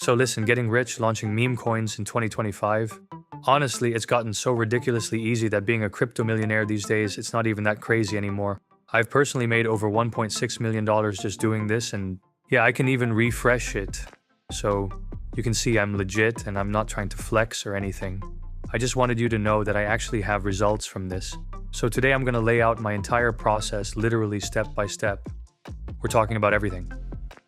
So listen, getting rich launching meme coins in 2025, honestly, it's gotten so ridiculously easy that being a crypto millionaire these days, it's not even that crazy anymore. I've personally made over $1.6 million just doing this, and yeah, I can even refresh it. So you can see I'm legit and I'm not trying to flex or anything. I just wanted you to know that I actually have results from this. So today I'm going to lay out my entire process literally step by step. We're talking about everything.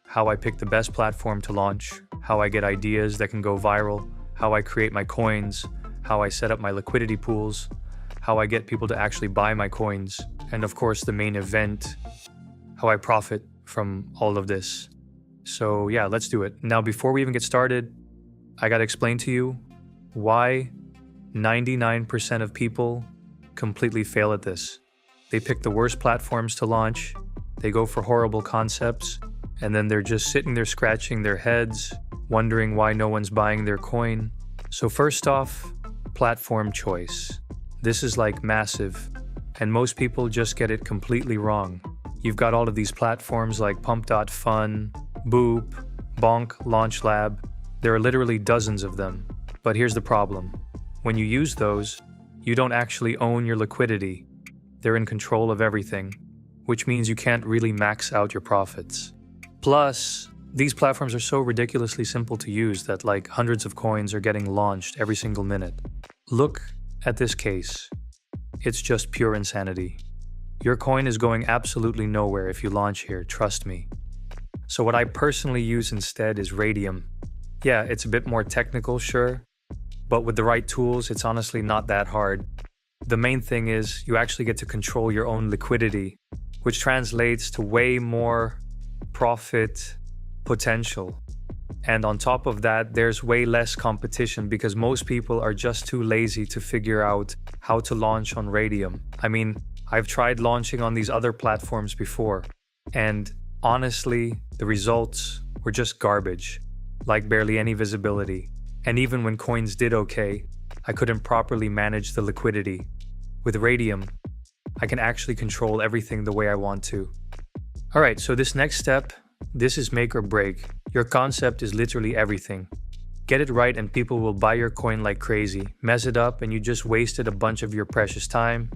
How I pick the best platform to launch, how I get ideas that can go viral, how I create my coins, how I set up my liquidity pools, how I get people to actually buy my coins, and of course the main event, how I profit from all of this. So yeah, let's do it. Now before we even get started, I gotta explain to you why 99% of people completely fail at this. They pick the worst platforms to launch, they go for horrible concepts, and then they're just sitting there scratching their heads, wondering why no one's buying their coin. So first off, platform choice. This is like massive, and most people just get it completely wrong. You've got all of these platforms like Pump.Fun, Boop, Bonk, LaunchLab. There are literally dozens of them. But here's the problem. When you use those, you don't actually own your liquidity. They're in control of everything, which means you can't really max out your profits. Plus, these platforms are so ridiculously simple to use that like hundreds of coins are getting launched every single minute. Look at this case. It's just pure insanity. Your coin is going absolutely nowhere if you launch here, trust me. So what I personally use instead is Radium. Yeah, it's a bit more technical, sure, but with the right tools, it's honestly not that hard. The main thing is you actually get to control your own liquidity, which translates to way more profit potential. And on top of that, there's way less competition because most people are just too lazy to figure out how to launch on Radium. I mean, I've tried launching on these other platforms before, and honestly, the results were just garbage, like barely any visibility. And even when coins did okay, I couldn't properly manage the liquidity. With Radium, I can actually control everything the way I want to. Alright, so this next step, this is make or break. Your concept is literally everything. Get it right and people will buy your coin like crazy. Mess it up and you just wasted a bunch of your precious time.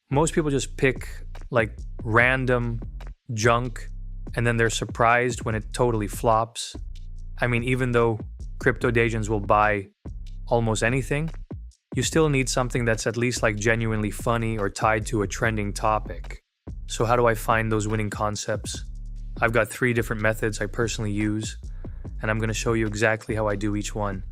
Most people just pick like random junk and then they're surprised when it totally flops. I mean, even though crypto Dejans will buy almost anything, you still need something that's at least like genuinely funny or tied to a trending topic. So how do I find those winning concepts? I've got 3 different methods I personally use, and I'm going to show you exactly how I do each one.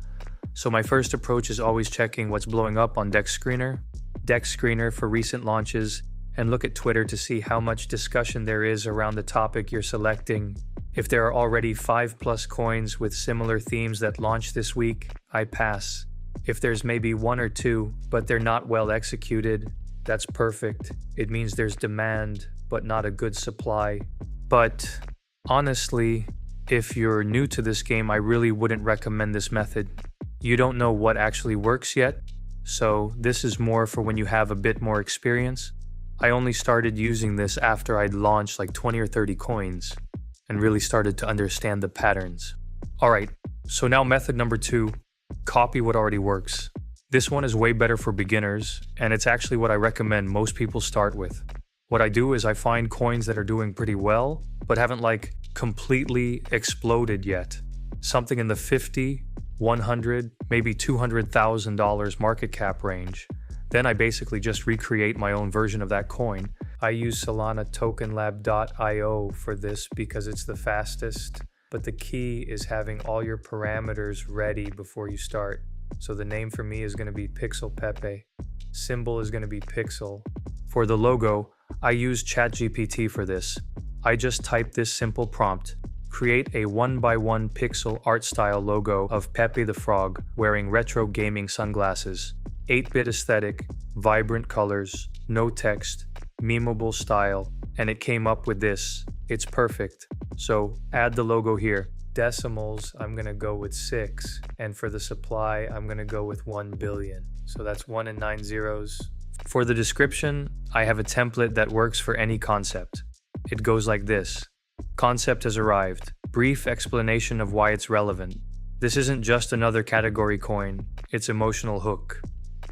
So my first approach is always checking what's blowing up on Dex Screener for recent launches, and look at Twitter to see how much discussion there is around the topic you're selecting. If there are already 5+ coins with similar themes that launch this week, I pass. If there's maybe 1 or 2, but they're not well executed, that's perfect. It means there's demand, but not a good supply. But honestly, if you're new to this game, I really wouldn't recommend this method. You don't know what actually works yet, so this is more for when you have a bit more experience. I only started using this after I'd launched like 20 or 30 coins and really started to understand the patterns. Alright, so now method number 2, copy what already works. This one is way better for beginners, and it's actually what I recommend most people start with. What I do is I find coins that are doing pretty well, but haven't like completely exploded yet. Something in the $50, $100, maybe $200,000 market cap range. Then I basically just recreate my own version of that coin. I use Solana tokenlab.io for this because it's the fastest, but the key is having all your parameters ready before you start. So the name for me is going to be Pixel Pepe. Symbol is going to be Pixel. For the logo, I use ChatGPT for this. I just type this simple prompt. Create a 1x1 pixel art style logo of Pepe the Frog wearing retro gaming sunglasses. 8-bit aesthetic, vibrant colors, no text, memeable style, and it came up with this. It's perfect. So add the logo here. Decimals, I'm going to go with 6. And for the supply, I'm going to go with 1 billion. So that's 1 and 9 zeros. For the description, I have a template that works for any concept. It goes like this. Concept has arrived. Brief explanation of why it's relevant. This isn't just another category coin, it's emotional hook.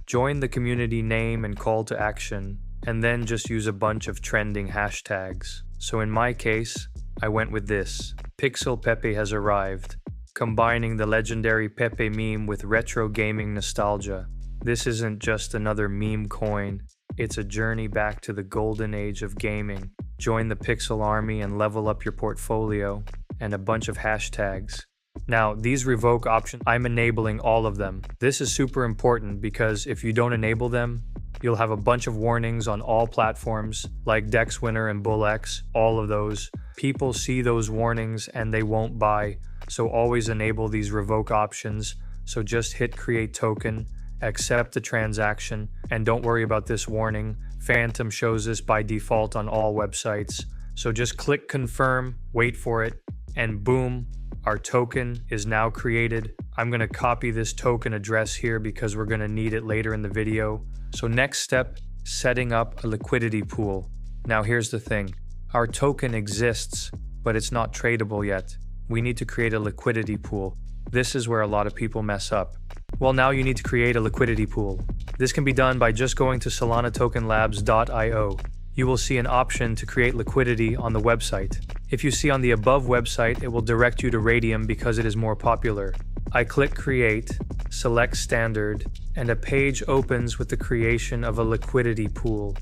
Join the community name and call to action, and then just use a bunch of trending hashtags. So in my case, I went with this. Pixel Pepe has arrived, combining the legendary Pepe meme with retro gaming nostalgia. This isn't just another meme coin, it's a journey back to the golden age of gaming. Join the Pixel army and level up your portfolio, and a bunch of hashtags. Now, these revoke options, I'm enabling all of them. This is super important because if you don't enable them, you'll have a bunch of warnings on all platforms like DexWinner and BullX, all of those. People see those warnings and they won't buy, so always enable these revoke options. So just hit create token, accept the transaction, and don't worry about this warning. Phantom shows this by default on all websites. So just click confirm, wait for it, and boom, our token is now created. I'm gonna copy this token address here because we're gonna need it later in the video. So next step, setting up a liquidity pool. Now here's the thing, our token exists, but it's not tradable yet. We need to create a liquidity pool. This is where a lot of people mess up. Well, now you need to create a liquidity pool. This can be done by just going to solanatokenlabs.io. You will see an option to create liquidity on the website. If you see on the above website, it will direct you to Radium because it is more popular. I click create, select standard, and a page opens with the creation of a liquidity pool.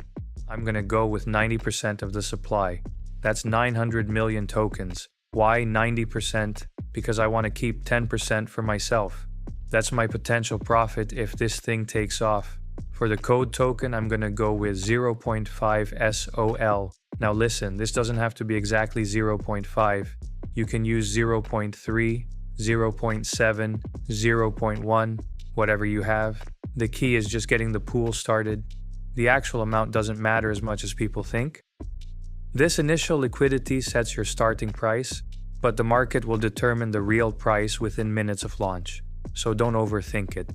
I'm gonna go with 90% of the supply. That's 900 million tokens. Why 90%? Because I want to keep 10% for myself. That's my potential profit if this thing takes off. For the code token, I'm gonna go with 0.5 SOL. Now listen, this doesn't have to be exactly 0.5. You can use 0.3, 0.7, 0.1, whatever you have. The key is just getting the pool started. The actual amount doesn't matter as much as people think. This initial liquidity sets your starting price, but the market will determine the real price within minutes of launch. So don't overthink it.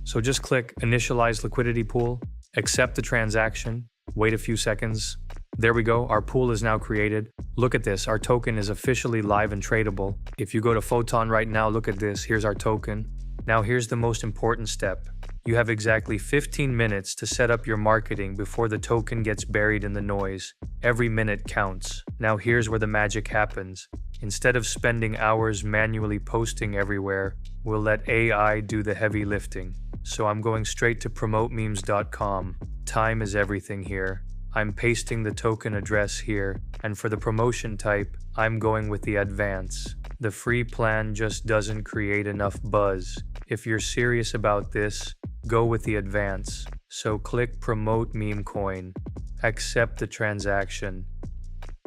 So just click Initialize Liquidity Pool, accept the transaction, wait a few seconds. There we go, our pool is now created. Look at this, our token is officially live and tradable. If you go to Photon right now, look at this, here's our token. Now here's the most important step. You have exactly 15 minutes to set up your marketing before the token gets buried in the noise. Every minute counts. Now here's where the magic happens. Instead of spending hours manually posting everywhere, we'll let AI do the heavy lifting. So I'm going straight to promotememes.com. Time is everything here. I'm pasting the token address here, and for the promotion type, I'm going with the advance. The free plan just doesn't create enough buzz. If you're serious about this, go with the advance. So click Promote Memecoin. Accept the transaction.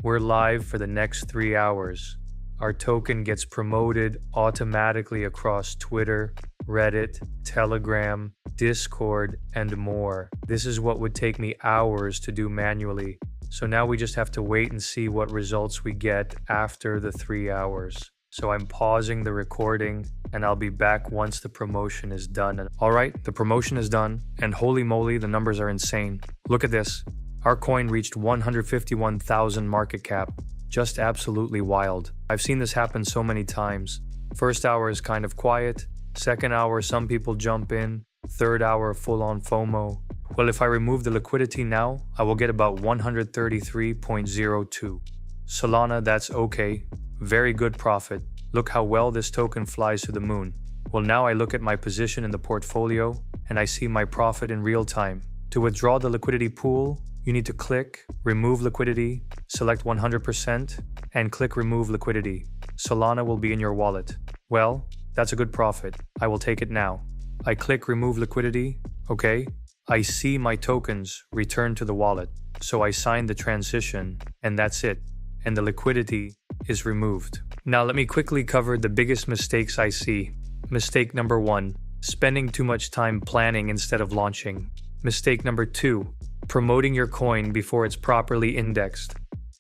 We're live for the next 3 hours. Our token gets promoted automatically across Twitter, Reddit, Telegram, Discord, and more. This is what would take me hours to do manually. So now we just have to wait and see what results we get after the 3 hours. So I'm pausing the recording and I'll be back once the promotion is done. Alright, the promotion is done, and holy moly, the numbers are insane. Look at this. Our coin reached 151,000 market cap. Just absolutely wild. I've seen this happen so many times. First hour is kind of quiet. Second hour, some people jump in. Third hour, full-on FOMO. Well, if I remove the liquidity now, I will get about 133.02. Solana, that's okay. Very good profit. Look how well this token flies to the moon. Well, now I look at my position in the portfolio, and I see my profit in real time. To withdraw the liquidity pool, you need to click Remove Liquidity, select 100%, and click Remove Liquidity. Solana will be in your wallet. Well, that's a good profit. I will take it now. I click Remove Liquidity. Okay. I see my tokens return to the wallet. So I sign the transition, and that's it. And the liquidity is removed. Now let me quickly cover the biggest mistakes I see. Mistake number 1, spending too much time planning instead of launching. Mistake number 2, promoting your coin before it's properly indexed.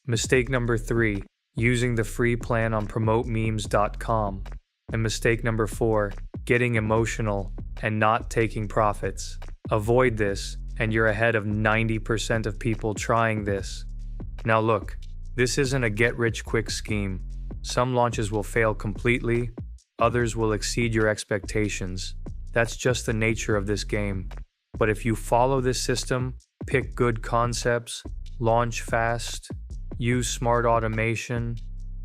Mistake number 3, using the free plan on promotememes.com. And mistake number 4, getting emotional and not taking profits. Avoid this, and you're ahead of 90% of people trying this. Now look, this isn't a get-rich-quick scheme. Some launches will fail completely, Others will exceed your expectations. That's just the nature of this game. But if you follow this system, pick good concepts, launch fast, use smart automation,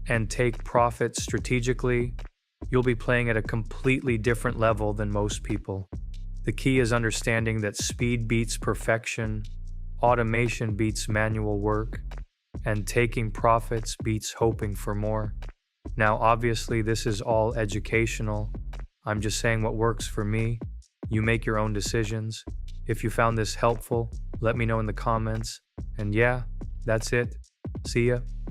and take profits strategically, you'll be playing at a completely different level than most people. The key is understanding that speed beats perfection, automation beats manual work, and taking profits beats hoping for more. Now, obviously, this is all educational. I'm just saying what works for me. You make your own decisions. If you found this helpful, let me know in the comments. And yeah, that's it. See ya.